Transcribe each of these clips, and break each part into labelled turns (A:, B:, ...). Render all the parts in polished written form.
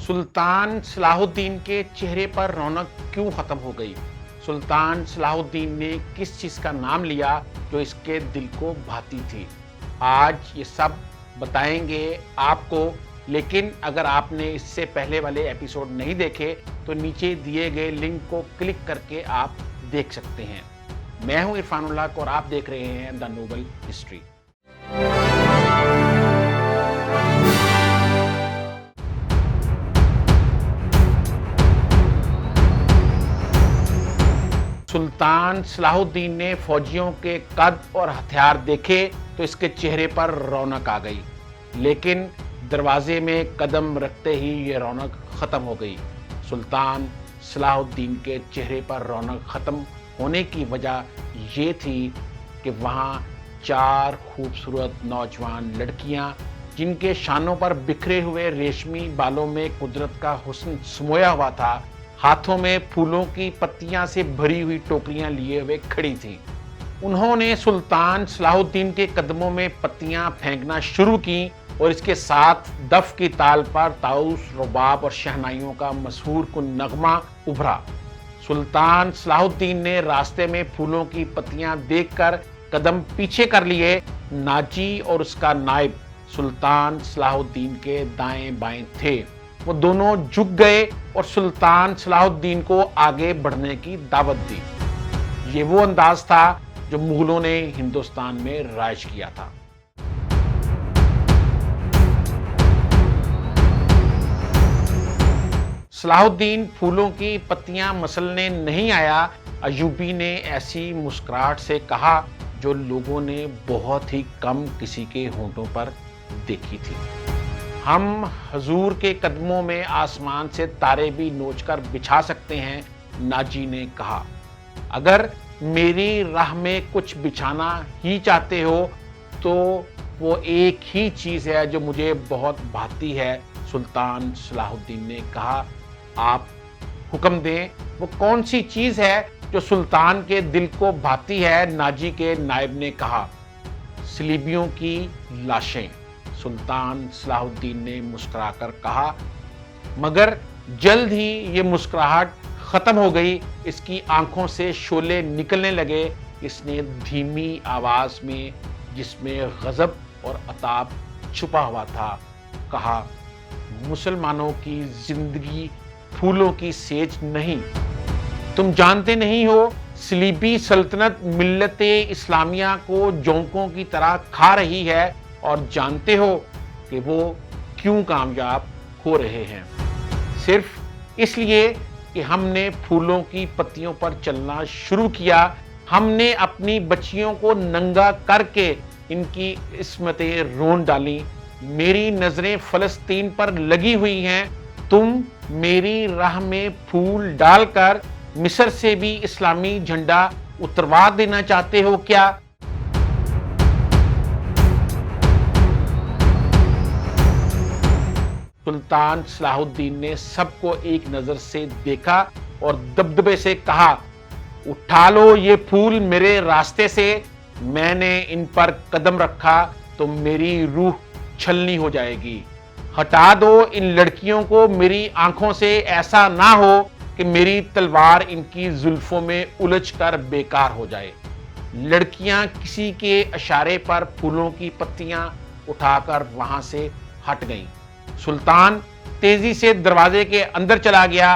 A: सुल्तान सलाहुद्दीन के चेहरे पर रौनक क्यों खत्म हो गई? सुल्तान सलाहुद्दीन ने किस चीज का नाम लिया जो इसके दिल को भाती थी? आज ये सब बताएंगे आपको, लेकिन अगर आपने इससे पहले वाले एपिसोड नहीं देखे तो नीचे दिए गए लिंक को क्लिक करके आप देख सकते हैं। मैं हूं इरफान उल हक और आप देख रहे हैं द नोबल हिस्ट्री। सुल्तान सलाहुद्दीन ने फौजियों के कद और हथियार देखे तो इसके चेहरे पर रौनक आ गई, लेकिन दरवाजे में कदम रखते ही ये रौनक खत्म हो गई। सुल्तान सलाहुद्दीन के चेहरे पर रौनक खत्म होने की वजह ये थी कि वहाँ 4 खूबसूरत नौजवान लड़कियाँ, जिनके शानों पर बिखरे हुए रेशमी बालों में कुदरत का हुस्न समोया हुआ था, हाथों में फूलों की पत्तियां से भरी हुई टोकरियां लिए हुए खड़ी थीं। उन्होंने सुल्तान सलाहुद्दीन के कदमों में पत्तियां फेंकना शुरू की और इसके साथ दफ की ताल पर ताउस, रुबाब और शहनाइयों का मशहूर कुन नगमा उभरा। सुल्तान सलाहुद्दीन ने रास्ते में फूलों की पत्तियां देखकर कदम पीछे कर लिए। नाजी और उसका नायब सुल्तान सलाहुद्दीन के दाएं बाएं थे। वो दोनों झुक गए और सुल्तान सलाहुद्दीन को आगे बढ़ने की दावत दी। ये वो अंदाज था जो मुगलों ने हिंदुस्तान में राज किया था। सलाहुद्दीन फूलों की पत्तियां मसलने नहीं आया। अयूबी ने ऐसी मुस्कुराहट से कहा जो लोगों ने बहुत ही कम किसी के होंठों पर देखी थी। हम हजूर के कदमों में आसमान से तारे भी नोचकर बिछा सकते हैं, नाजी ने कहा। अगर मेरी राह में कुछ बिछाना ही चाहते हो तो वो एक ही चीज है जो मुझे बहुत भाती है, सुल्तान सलाहुद्दीन ने कहा। आप हुक्म दें, वो कौन सी चीज है जो सुल्तान के दिल को भाती है? नाजी के नायब ने कहा। सलीबियों की लाशें, सुल्तान सलाहुद्दीन ने मुस्कुराकर कहा, मगर जल्द ही ये मुस्कुराहट खत्म हो गई। इसकी आंखों से शोले निकलने लगे। इसने धीमी आवाज में, जिसमें गजब और अताब छुपा हुआ था, कहा, मुसलमानों की जिंदगी फूलों की सेज नहीं। तुम जानते नहीं हो, सलीबी सल्तनत मिल्लत इस्लामिया को जोंकों की तरह खा रही है, और जानते हो कि वो क्यों कामयाब हो रहे हैं? सिर्फ इसलिए कि हमने फूलों की पत्तियों पर चलना शुरू किया। हमने अपनी बच्चियों को नंगा करके इनकी इस्मतें रोन डाली। मेरी नजरें फलस्तीन पर लगी हुई हैं। तुम मेरी राह में फूल डालकर मिस्र से भी इस्लामी झंडा उतरवा देना चाहते हो क्या? सुल्तान सलाहुद्दीन ने सबको एक नजर से देखा और दबदबे से कहा, उठा लो ये फूल मेरे रास्ते से। मैंने इन पर कदम रखा तो मेरी रूह छलनी हो जाएगी। हटा दो इन लड़कियों को मेरी आंखों से, ऐसा ना हो कि मेरी तलवार इनकी जुल्फों में उलझकर बेकार हो जाए। लड़कियां किसी के इशारे पर फूलों की पत्तियां उठाकर वहां से हट गईं। सुल्तान तेजी से दरवाजे के अंदर चला गया।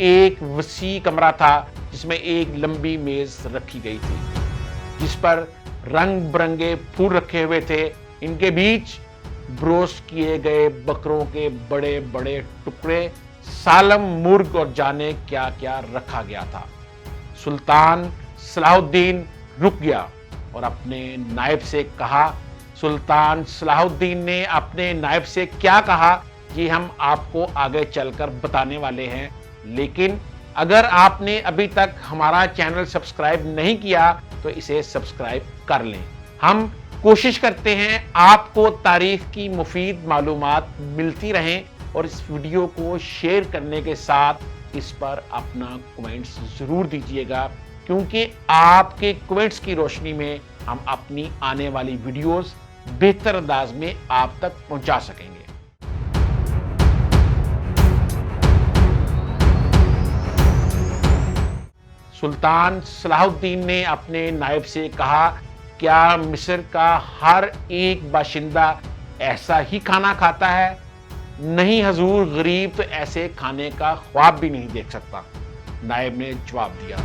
A: एक वसी कमरा था जिसमें एक लंबी मेज रखी गई थी, जिस पर रंग बिरंगे फूल रखे हुए थे। इनके बीच ब्रोस्ट किए गए बकरों के बड़े बड़े टुकड़े, सालम मुर्ग और जाने क्या क्या रखा गया था। सुल्तान सलाहुद्दीन रुक गया और अपने नायब से कहा। सुल्तान सलाहुद्दीन ने अपने नायब से क्या कहा ये हम आपको आगे चलकर बताने वाले हैं, लेकिन अगर आपने अभी तक हमारा चैनल सब्सक्राइब नहीं किया तो इसे सब्सक्राइब कर लें। हम कोशिश करते हैं आपको तारीख की मुफीद मालूमात मिलती रहें, और इस वीडियो को शेयर करने के साथ इस पर अपना कमेंट्स जरूर दीजिएगा, क्योंकि आपके कमेंट्स की रोशनी में हम अपनी आने वाली वीडियोस बेहतर अंदाज में आप तक पहुंचा सकेंगे। सुल्तान सलाहुद्दीन ने अपने नायब से कहा, क्या मिस्र का हर एक बाशिंदा ऐसा ही खाना खाता है? नहीं हजूर, गरीब तो ऐसे खाने का ख्वाब भी नहीं देख सकता। नायब ने जवाब दिया,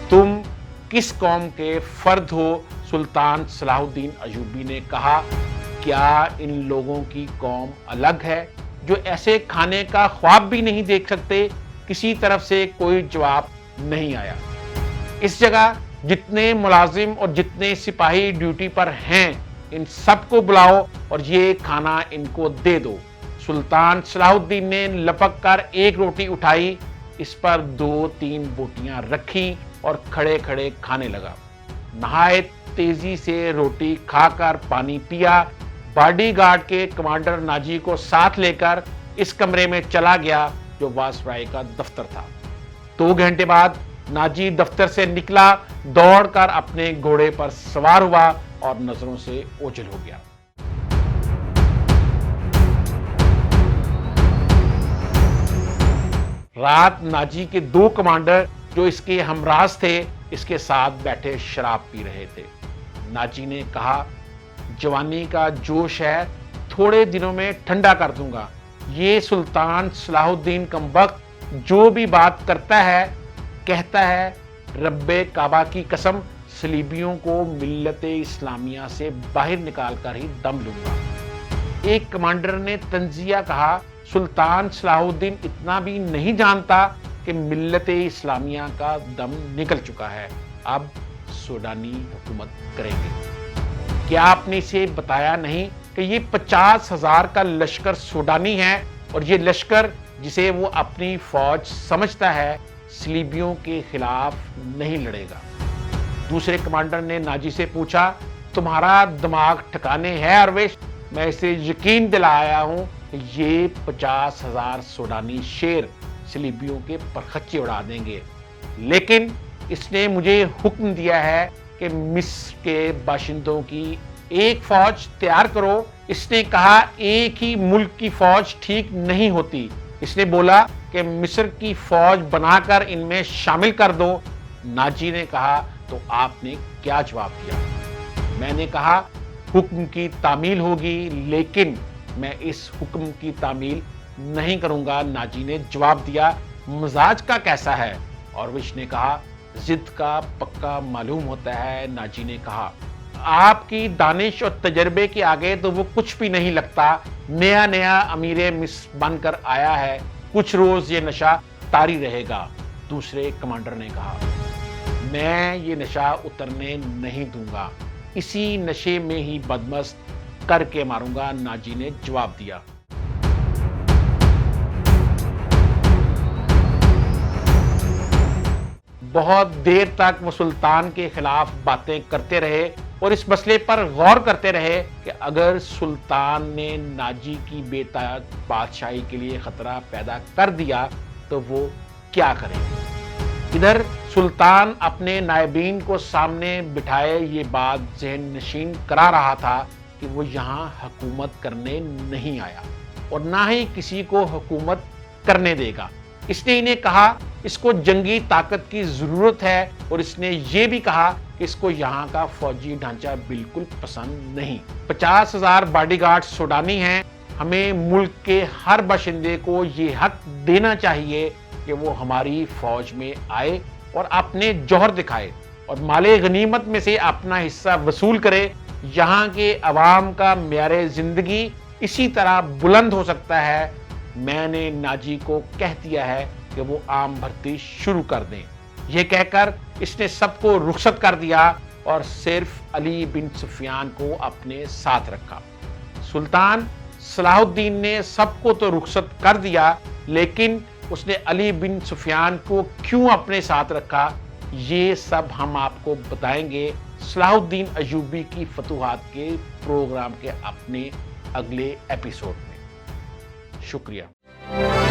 A: तुम किस कौम के फर्द हो? सुल्तान सलाहुद्दीन अयूबी ने कहा, क्या इन लोगों की कौम अलग है जो ऐसे खाने का ख्वाब भी नहीं देख सकते? किसी तरफ से कोई जवाब नहीं आया। इस जगह जितने मुलाजिम और जितने सिपाही ड्यूटी पर हैं, इन सबको बुलाओ और ये खाना इनको दे दो। सुल्तान सलाहुद्दीन ने लपक कर एक रोटी उठाई, इस पर 2-3 बोटियां रखी और खड़े खड़े खाने लगा। नहायत तेजी से रोटी खाकर पानी पिया। बॉडीगार्ड के कमांडर नाजी को साथ लेकर इस कमरे में चला गया जो वायसराय का दफ्तर था। 2 घंटे बाद नाजी दफ्तर से निकला, दौड़कर अपने घोड़े पर सवार हुआ और नजरों से ओझल हो गया। रात नाजी के 2 कमांडर जो इसके हमराज थे, इसके साथ बैठे शराब पी रहे थे। नाजी ने कहा, जवानी का जोश है, थोड़े दिनों में ठंडा कर दूंगा। ये सुल्तान सलाहुद्दीन कमबख्त जो भी बात करता है, कहता है, रब्बे काबा की कसम, सलीबियों को मिल्लते इस्लामिया से बाहर निकालकर ही दम लूंगा। एक कमांडर ने तंजिया कहा, सुल्तान सलाहुद्दीन इतना भी नहीं जानता कि मिल्लते इस्लामिया का दम निकल चुका है, अब सूडानी हुकूमत करेंगे। क्या आपने इसे बताया नहीं कि ये 50,000 का लश्कर सूडानी है और ये लश्कर जिसे वो अपनी फौज समझता है, सलीबियों के खिलाफ नहीं लड़ेगा। दूसरे कमांडर ने नाजी से पूछा, तुम्हारा दिमाग ठिकाने है अरवेश? मैं इसे यकीन दिलाया हूं कि ये 50,000 सूडानी शेर सलीबियों के परखच्चे उड़ा देंगे, लेकिन इसने मुझे हुक्म दिया है कि मिस्र के बाशिंदों की एक फौज तैयार करो। इसने कहा, एक ही मुल्क की फौज ठीक नहीं होती। इसने बोला कि मिस्र की फौज बनाकर इनमें शामिल कर दो। नाजी ने कहा, तो आपने क्या जवाब दिया? मैंने कहा, हुक्म की तामील होगी, लेकिन मैं इस हुक्म की तामील नहीं करूंगा। नाजी ने जवाब दिया, मिजाज का कैसा है? ऑरविश ने कहा, जिद का पक्का मालूम होता है। नाजी ने कहा, आपकी दानिश और तजर्बे के आगे तो वो कुछ भी नहीं लगता। नया नया अमीर मिस्र बनकर आया है, कुछ रोज ये नशा तारी रहेगा। दूसरे कमांडर ने कहा, मैं ये नशा उतरने नहीं दूंगा, इसी नशे में ही बदमस्त करके मारूंगा। नाजी ने जवाब दिया। बहुत देर तक वो सुल्तान के खिलाफ बातें करते रहे और इस मसले पर गौर करते रहे कि अगर सुल्तान ने नाजी की बेताज बादशाही के लिए खतरा पैदा कर दिया तो वो क्या करेंगे। इधर सुल्तान अपने नायबीन को सामने बिठाए ये बात ज़हन नशीन करा रहा था कि वो यहाँ हुकूमत करने नहीं आया और ना ही किसी को हुकूमत करने देगा। इसने इन्हें कहा इसको जंगी ताकत की जरूरत है और इसने ये भी कहा कि इसको यहाँ का फौजी ढांचा बिल्कुल पसंद नहीं। 50,000 बॉडीगार्ड सूडानी हैं। हमें मुल्क के हर बाशिंदे को ये हक देना चाहिए कि वो हमारी फौज में आए और अपने जौहर दिखाए और माले गनीमत में से अपना हिस्सा वसूल करे। यहाँ के अवाम का म्यारे जिंदगी इसी तरह बुलंद हो सकता है। मैंने नाजी को कह दिया है कि वो आम भर्ती शुरू कर दें। यह कहकर इसने सबको रुखसत कर दिया और सिर्फ अली बिन सुफियान को अपने साथ रखा। सुल्तान सलाहुद्दीन ने सबको तो रुखसत कर दिया, लेकिन उसने अली बिन सुफियान को क्यों अपने साथ रखा, ये सब हम आपको बताएंगे सलाहुद्दीन अयूबी की फतूहात के प्रोग्राम के अपने अगले एपिसोड में। शुक्रिया।